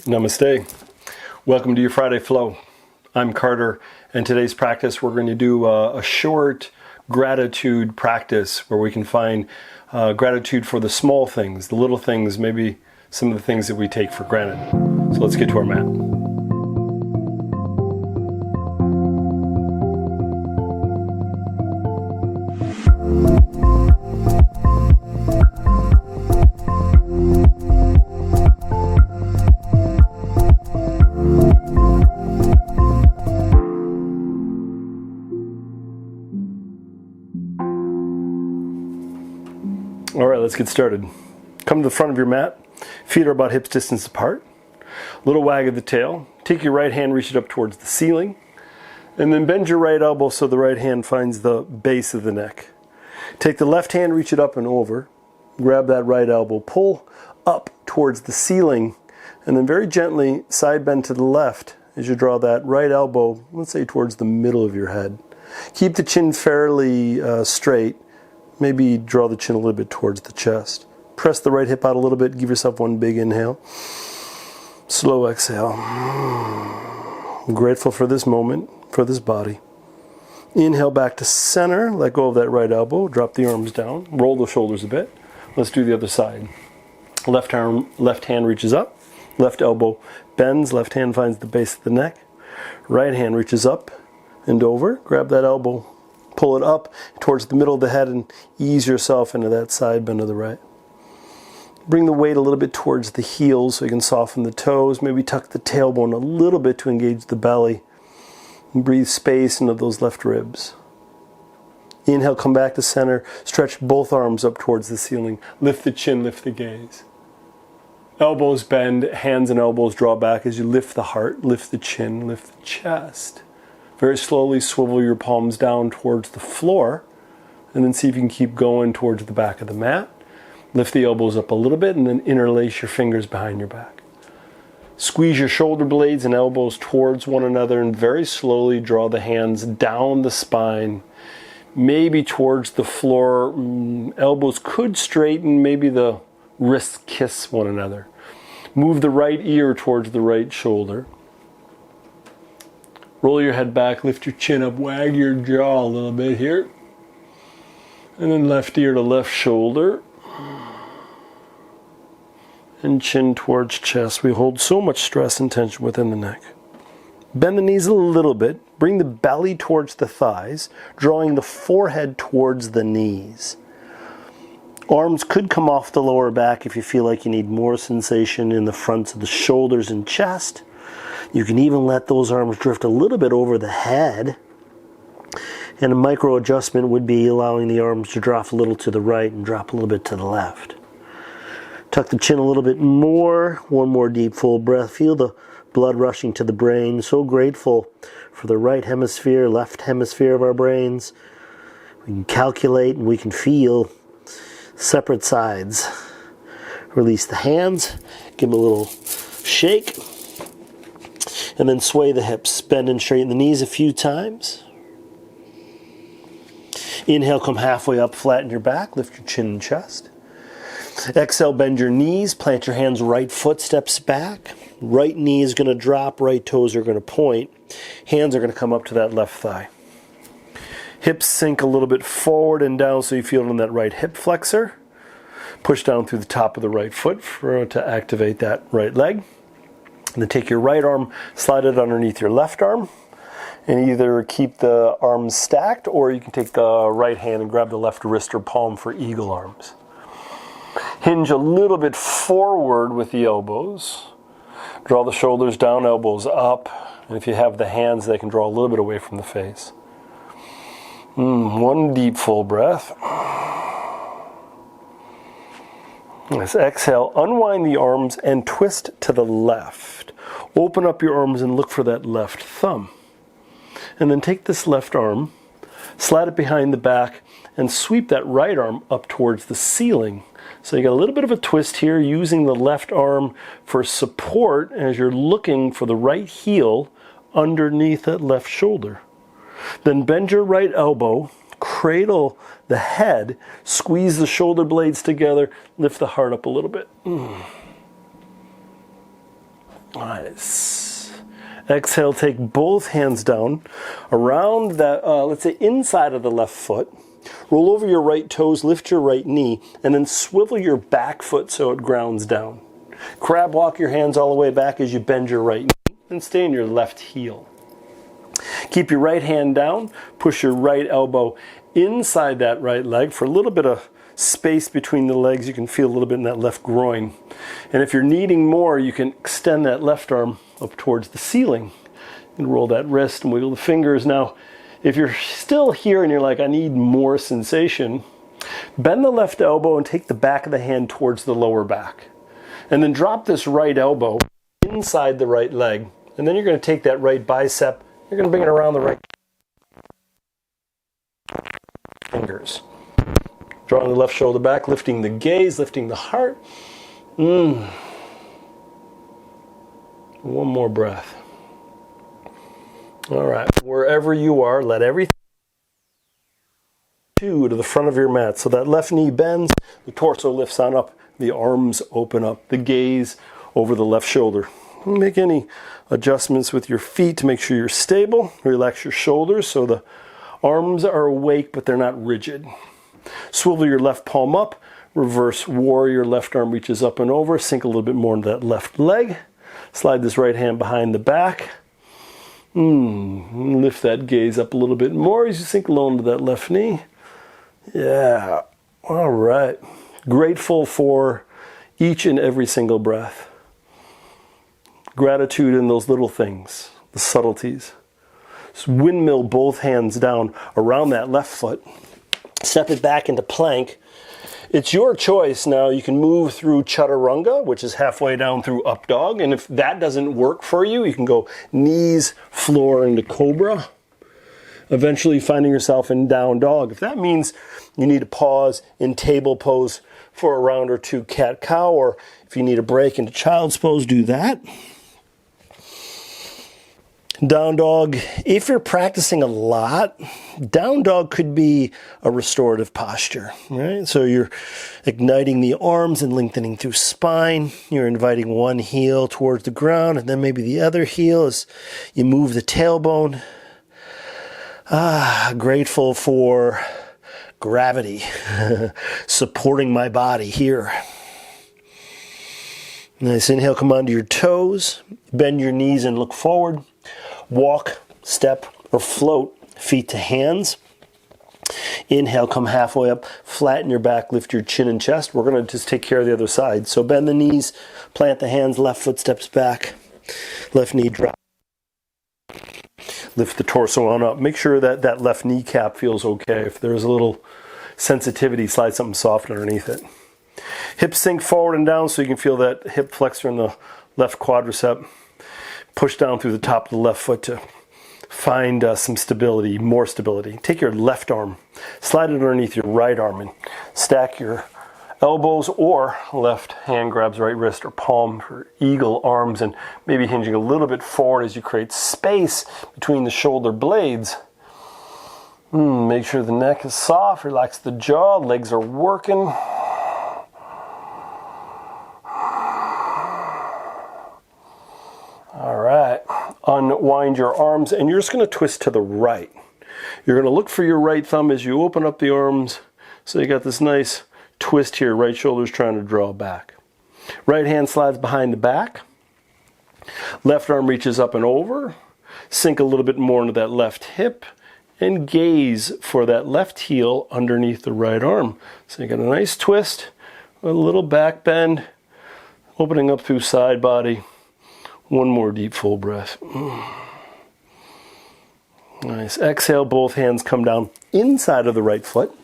Namaste. Welcome to your Friday Flow. I'm Carter, and today's practice we're going to do a short gratitude practice where we can find gratitude for the small things, the little things, maybe some of the things that we take for granted. So let's get to our mat. All right, let's get started. Come to the front of your mat. Feet are about hips distance apart. Little wag of the tail. Take your right hand, reach it up towards the ceiling. And then bend your right elbow so the right hand finds the base of the neck. Take the left hand, reach it up and over. Grab that right elbow. Pull up towards the ceiling. And then very gently side bend to the left as you draw that right elbow, let's say towards the middle of your head. Keep the chin fairly straight. Maybe draw the chin a little bit towards the chest. Press the right hip out a little bit. Give yourself one big inhale. Slow exhale. I'm grateful for this moment, for this body. Inhale back to center. Let go of that right elbow. Drop the arms down. Roll the shoulders a bit. Let's do the other side. Left hand reaches up. Left elbow bends. Left hand finds the base of the neck. Right hand reaches up and over. Grab that elbow. Pull it up towards the middle of the head and ease yourself into that side bend to the right. Bring the weight a little bit towards the heels so you can soften the toes. Maybe tuck the tailbone a little bit to engage the belly. And breathe space into those left ribs. Inhale, come back to center. Stretch both arms up towards the ceiling. Lift the chin, lift the gaze. Elbows bend, hands and elbows draw back as you lift the heart, lift the chin, lift the chest. Very slowly swivel your palms down towards the floor and then see if you can keep going towards the back of the mat. Lift the elbows up a little bit and then interlace your fingers behind your back. Squeeze your shoulder blades and elbows towards one another and very slowly draw the hands down the spine, maybe towards the floor. Elbows could straighten, maybe the wrists kiss one another. Move the right ear towards the right shoulder. Roll your head back, lift your chin up, wag your jaw a little bit here. And then left ear to left shoulder. And chin towards chest. We hold so much stress and tension within the neck. Bend the knees a little bit. Bring the belly towards the thighs, drawing the forehead towards the knees. Arms could come off the lower back if you feel like you need more sensation in the fronts of the shoulders and chest. You can even let those arms drift a little bit over the head. And a micro adjustment would be allowing the arms to drop a little to the right and drop a little bit to the left. Tuck the chin a little bit more. One more deep full breath. Feel the blood rushing to the brain. So grateful for the right hemisphere, left hemisphere of our brains. We can calculate and we can feel separate sides. Release the hands. Give them a little shake. And then sway the hips. Bend and straighten the knees a few times. Inhale, come halfway up, flatten your back, lift your chin and chest. Exhale, bend your knees, plant your hands, right foot steps back. Right knee is going to drop, right toes are going to point. Hands are going to come up to that left thigh. Hips sink a little bit forward and down so you feel it in that right hip flexor. Push down through the top of the right foot to activate that right leg. And then take your right arm, slide it underneath your left arm, and either keep the arms stacked or you can take the right hand and grab the left wrist or palm for eagle arms. Hinge a little bit forward with the elbows. Draw the shoulders down, elbows up. And if you have the hands, they can draw a little bit away from the face. One deep full breath. Let's exhale, unwind the arms and twist to the left. Open up your arms and look for that left thumb. And then take this left arm, slide it behind the back, and sweep that right arm up towards the ceiling. So you got a little bit of a twist here, using the left arm for support as you're looking for the right heel underneath that left shoulder. Then bend your right elbow, cradle the head, squeeze the shoulder blades together, lift the heart up a little bit. Nice. Exhale, take both hands down around that, let's say inside of the left foot. Roll over your right toes, lift your right knee, and then swivel your back foot so it grounds down. Crab walk your hands all the way back as you bend your right knee, and stay in your left heel. Keep your right hand down, push your right elbow inside that right leg for a little bit of space between the legs. You can feel a little bit in that left groin. And if you're needing more, you can extend that left arm up towards the ceiling. And roll that wrist and wiggle the fingers. Now, if you're still here and you're like, I need more sensation, bend the left elbow and take the back of the hand towards the lower back. And then drop this right elbow inside the right leg. And then you're going to take that right bicep, you're going to bring it around the right fingers. Drawing the left shoulder back, lifting the gaze, lifting the heart. One more breath. All right, wherever you are, let everything to the front of your mat. So that left knee bends, the torso lifts on up, the arms open up, the gaze over the left shoulder. Make any adjustments with your feet to make sure you're stable. Relax your shoulders so the arms are awake but they're not rigid. Swivel your left palm up, reverse warrior, left arm reaches up and over, sink a little bit more into that left leg. Slide this right hand behind the back. Lift that gaze up a little bit more as you sink low into that left knee. Yeah, all right. Grateful for each and every single breath. Gratitude in those little things, the subtleties. Just windmill both hands down around that left foot. Step it back into plank. It's your choice now. You can move through chaturanga, which is halfway down through up dog. And if that doesn't work for you, you can go knees, floor into cobra. Eventually finding yourself in down dog. If that means you need to pause in table pose for a round or two, cat cow, or if you need a break into child's pose, do that. Down dog, if you're practicing a lot, down dog could be a restorative posture, right? So you're igniting the arms and lengthening through spine. You're inviting one heel towards the ground and then maybe the other heel as you move the tailbone. Grateful for gravity supporting my body here. Nice inhale, come onto your toes, bend your knees and look forward. Walk, step, or float, feet to hands. Inhale, come halfway up, flatten your back, lift your chin and chest. We're going to just take care of the other side. So bend the knees, plant the hands, left foot steps back, left knee drop. Lift the torso on up. Make sure that that left kneecap feels okay. If there's a little sensitivity, slide something soft underneath it. Hips sink forward and down so you can feel that hip flexor in the left quadricep. Push down through the top of the left foot to find some stability, more stability. Take your left arm, slide it underneath your right arm and stack your elbows, or left hand grabs right wrist or palm for eagle arms, and maybe hinging a little bit forward as you create space between the shoulder blades. Make sure the neck is soft, relax the jaw, legs are working. All right, unwind your arms and you're just going to twist to the right. You're going to look for your right thumb as you open up the arms. So you got this nice twist here, right shoulder's trying to draw back. Right hand slides behind the back. Left arm reaches up and over. Sink a little bit more into that left hip and gaze for that left heel underneath the right arm. So you got a nice twist, a little back bend, opening up through side body. One more deep full breath. Nice. Exhale, both hands come down inside of the right foot.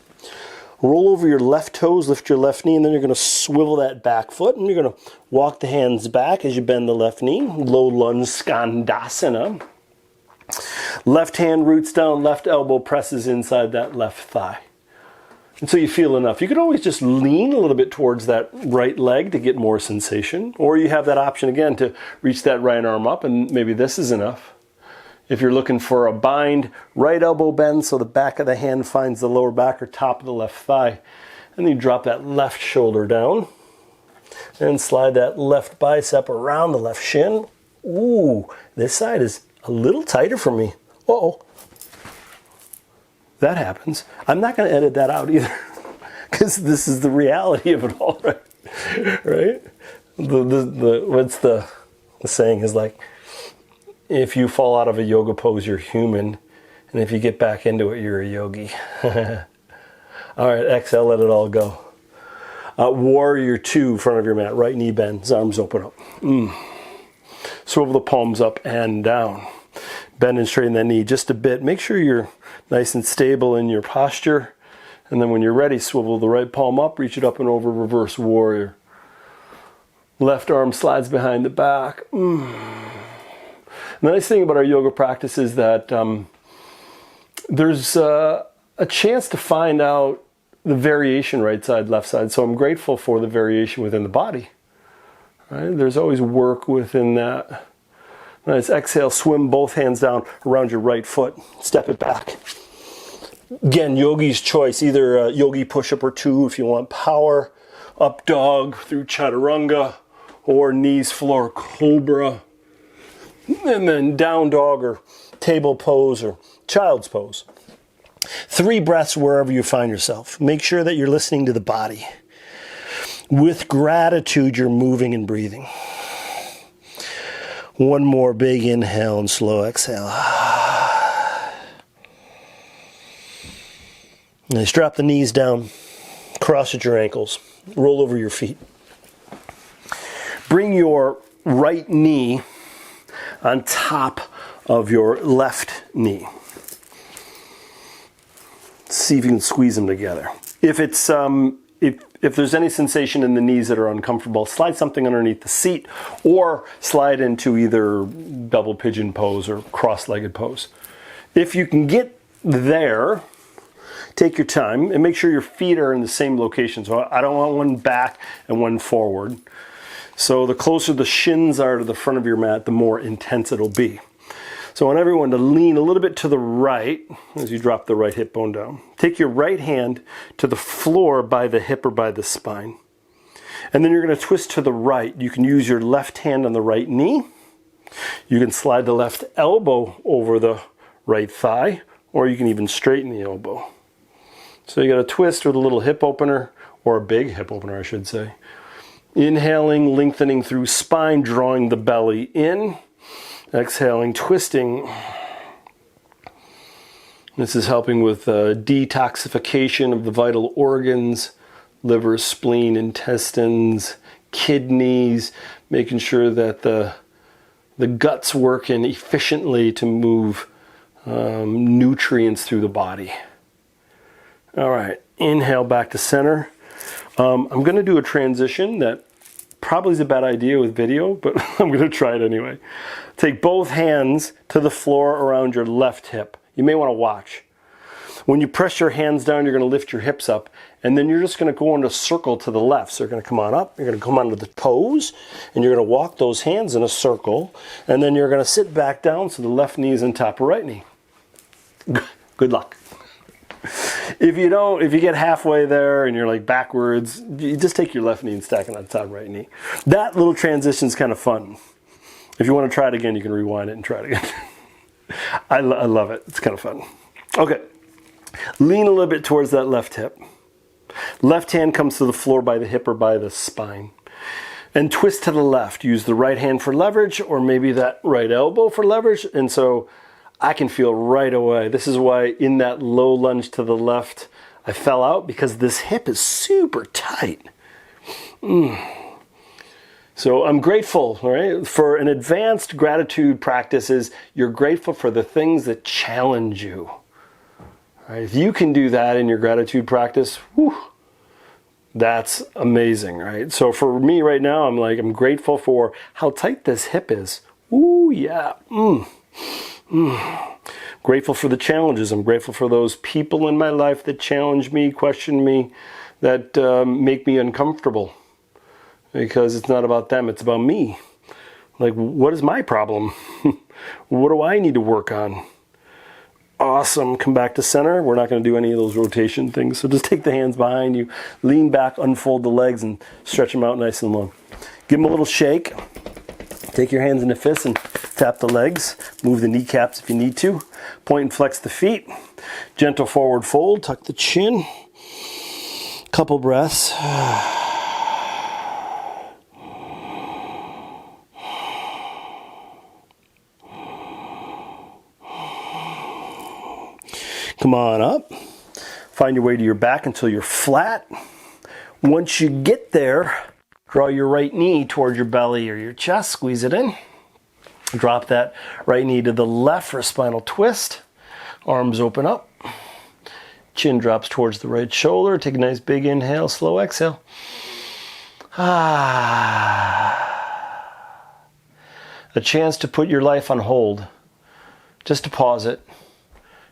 Roll over your left toes, lift your left knee, and then you're going to swivel that back foot, and you're going to walk the hands back as you bend the left knee. Low lunge skandasana. Left hand roots down, left elbow presses inside that left thigh. Until you feel enough. You can always just lean a little bit towards that right leg to get more sensation. Or you have that option again to reach that right arm up, and maybe this is enough. If you're looking for a bind, right elbow bend so the back of the hand finds the lower back or top of the left thigh. And then you drop that left shoulder down. And slide that left bicep around the left shin. Ooh, this side is a little tighter for me. Uh-oh. That happens. I'm not going to edit that out either, because this is the reality of it all, right? Right? What's the saying is like, if you fall out of a yoga pose, you're human, and if you get back into it, you're a yogi. All right, exhale, let it all go. Warrior 2, front of your mat, right knee bends, arms open up. Swivel the palms up and down. Bend and straighten that knee just a bit. Make sure you're nice and stable in your posture. And then when you're ready, swivel the right palm up, reach it up and over, reverse warrior. Left arm slides behind the back. The nice thing about our yoga practice is that there's a chance to find out the variation right side, left side. So I'm grateful for the variation within the body. Right? There's always work within that. Nice. Exhale, swim both hands down around your right foot. Step it back. Again, yogi's choice, either a yogi push-up or 2 if you want power, up dog through chaturanga, or knees floor cobra, and then down dog or table pose or child's pose. 3 breaths wherever you find yourself. Make sure that you're listening to the body. With gratitude, you're moving and breathing. One more big inhale and slow exhale. Nice. Drop the knees down, cross at your ankles, roll over your feet. Bring your right knee on top of your left knee. See if you can squeeze them together. If it's if there's any sensation in the knees that are uncomfortable, slide something underneath the seat or slide into either double pigeon pose or cross-legged pose. If you can get there, take your time and make sure your feet are in the same location. So I don't want one back and one forward. So the closer the shins are to the front of your mat, the more intense it'll be. So I want everyone to lean a little bit to the right as you drop the right hip bone down. Take your right hand to the floor by the hip or by the spine. And then you're going to twist to the right. You can use your left hand on the right knee. You can slide the left elbow over the right thigh, or you can even straighten the elbow. So you got a twist with a little hip opener, or a big hip opener, I should say. Inhaling, lengthening through spine, drawing the belly in. Exhaling, twisting. This is helping with detoxification of the vital organs, liver, spleen, intestines, kidneys, making sure that the gut's working efficiently to move nutrients through the body. All right, inhale back to center. I'm going to do a transition that probably is a bad idea with video, but I'm going to try it anyway. Take both hands to the floor around your left hip. You may want to watch. When you press your hands down, you're going to lift your hips up, and then you're just going to go in a circle to the left. So you're going to come on up, you're going to come onto the toes, and you're going to walk those hands in a circle, and then you're going to sit back down so the left knee is on top of right knee. Good luck. If you get halfway there and you're like backwards, you just take your left knee and stack it on top of right knee. That little transition is kind of fun. If you want to try it again, you can rewind it and try it again. I love it. It's kind of fun. Okay. Lean a little bit towards that left hip. Left hand comes to the floor by the hip or by the spine. And twist to the left. Use the right hand for leverage, or maybe that right elbow for leverage. And so I can feel right away. This is why in that low lunge to the left, I fell out, because this hip is super tight. So I'm grateful, right? For an advanced gratitude practice is you're grateful for the things that challenge you. Right? If you can do that in your gratitude practice, whew, that's amazing, right? So for me right now, I'm grateful for how tight this hip is. Ooh, yeah. Grateful for the challenges. I'm grateful for those people in my life that challenge me, question me, that make me uncomfortable. Because it's not about them, it's about me. Like, what is my problem? What do I need to work on? Awesome. Come back to center. We're not going to do any of those rotation things. So just take the hands behind you, lean back, unfold the legs, and stretch them out nice and long. Give them a little shake. Take your hands into fists and tap the legs. Move the kneecaps if you need to. Point and flex the feet. Gentle forward fold. Tuck the chin. Couple breaths. Come on up. Find your way to your back until you're flat. Once you get there, draw your right knee towards your belly or your chest. Squeeze it in. Drop that right knee to the left for a spinal twist. Arms open up. Chin drops towards the right shoulder. Take a nice big inhale, slow exhale. A chance to put your life on hold. Just to pause it.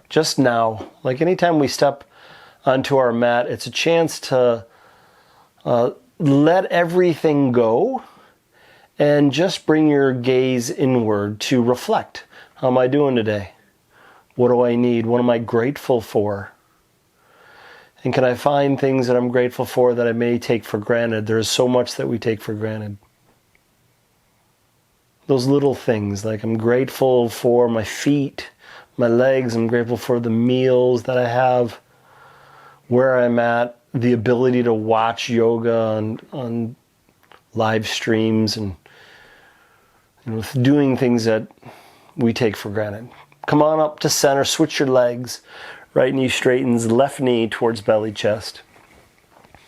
Just now. Like anytime we step onto our mat, it's a chance to let everything go and just bring your gaze inward to reflect. How am I doing today? What do I need? What am I grateful for? And can I find things that I'm grateful for that I may take for granted? There is so much that we take for granted. Those little things, like I'm grateful for my feet, my legs. I'm grateful for the meals that I have, where I'm at, the ability to watch yoga on live streams, and doing things that we take for granted. Come on up to center, switch your legs. Right knee straightens, left knee towards belly, chest.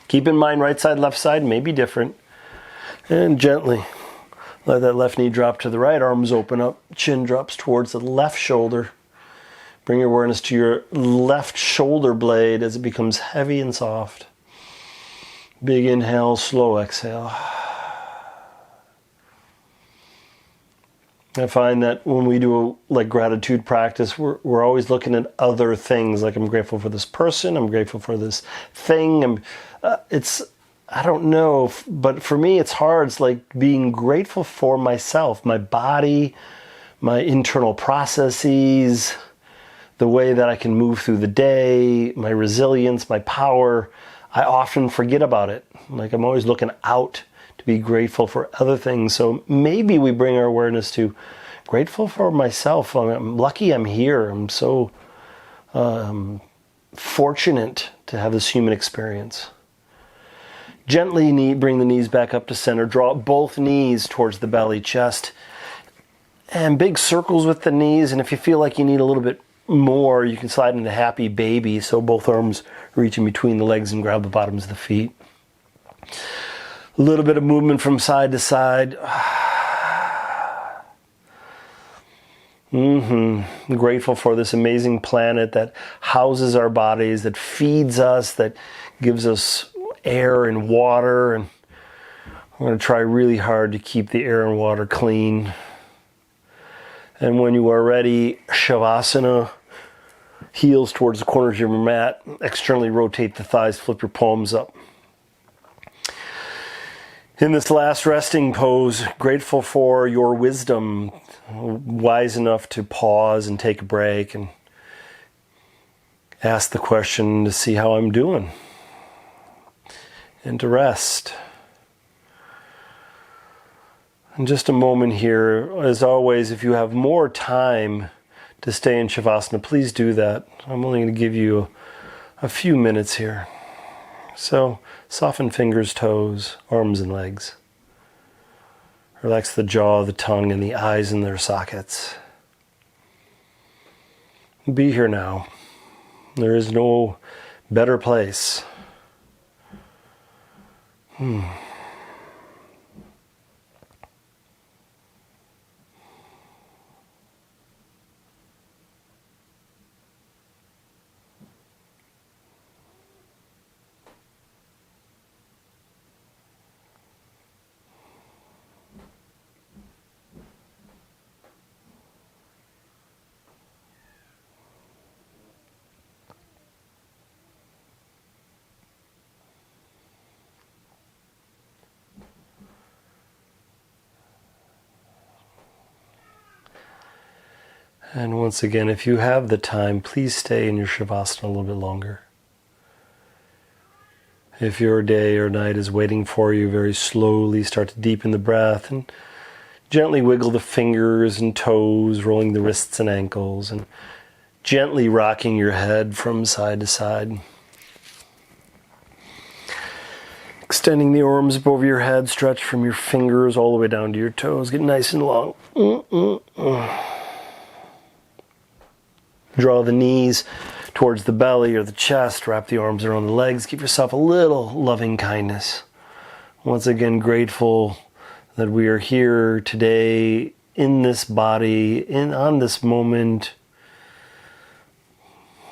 Keep in mind right side, left side may be different. And gently let that left knee drop to the right, arms open up, chin drops towards the left shoulder. Bring your awareness to your left shoulder blade as it becomes heavy and soft. Big inhale, slow exhale. I find that when we do like gratitude practice, we're always looking at other things. Like I'm grateful for this person, I'm grateful for this thing. I don't know, but for me it's hard. It's like being grateful for myself, my body, my internal processes, the way that I can move through the day, my resilience, my power. I often forget about it. Like I'm always looking out to be grateful for other things. So maybe we bring our awareness to grateful for myself. I'm lucky I'm here. I'm so fortunate to have this human experience. Gently bring the knees back up to center. Draw both knees towards the belly, chest. And big circles with the knees. And if you feel like you need a little bit more, you can slide into happy baby. So both arms reach in between the legs and grab the bottoms of the feet. A little bit of movement from side to side. Grateful for this amazing planet that houses our bodies, that feeds us, that gives us air and water. And we're going to try really hard to keep the air and water clean. And when you are ready, Shavasana, heels towards the corners of your mat. Externally rotate the thighs, flip your palms up. In this last resting pose, grateful for your wisdom, wise enough to pause and take a break and ask the question to see how I'm doing and to rest. And just a moment here, as always, if you have more time to stay in Shavasana, please do that. I'm only going to give you a few minutes here. So soften fingers, toes, arms and legs. Relax the jaw, the tongue, and the eyes in their sockets. Be here now. There is no better place. And once again, if you have the time, please stay in your Shavasana a little bit longer. If your day or night is waiting for you, very slowly start to deepen the breath and Gently wiggle the fingers and toes, rolling the wrists and ankles, and gently rocking your head from side to side. Extending the arms up over your head, stretch from your fingers all the way down to your toes. Get nice and long. Draw the knees towards the belly or the chest. Wrap the arms around the legs. Give yourself a little loving kindness. Once again, grateful that we are here today in this body, on this moment.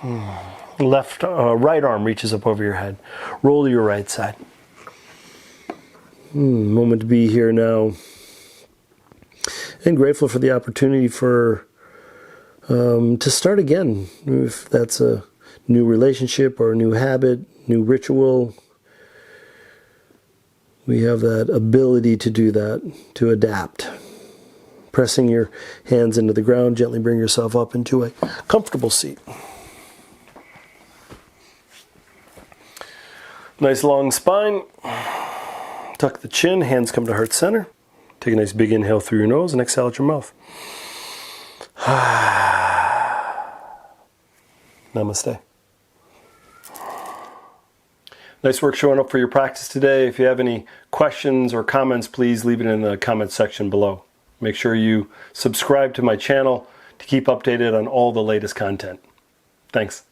Right arm reaches up over your head. Roll to your right side. Moment to be here now. And grateful for the opportunity to start again. If that's a new relationship or a new habit, new ritual, we have that ability to do that, to adapt. Pressing your hands into the ground, gently bring yourself up into a comfortable seat. Nice long spine. Tuck the chin, hands come to heart center. Take a nice big inhale through your nose and exhale out your mouth. Namaste. Nice work showing up for your practice today. If you have any questions or comments, please leave it in the comments section below. Make sure you subscribe to my channel to keep updated on all the latest content. Thanks.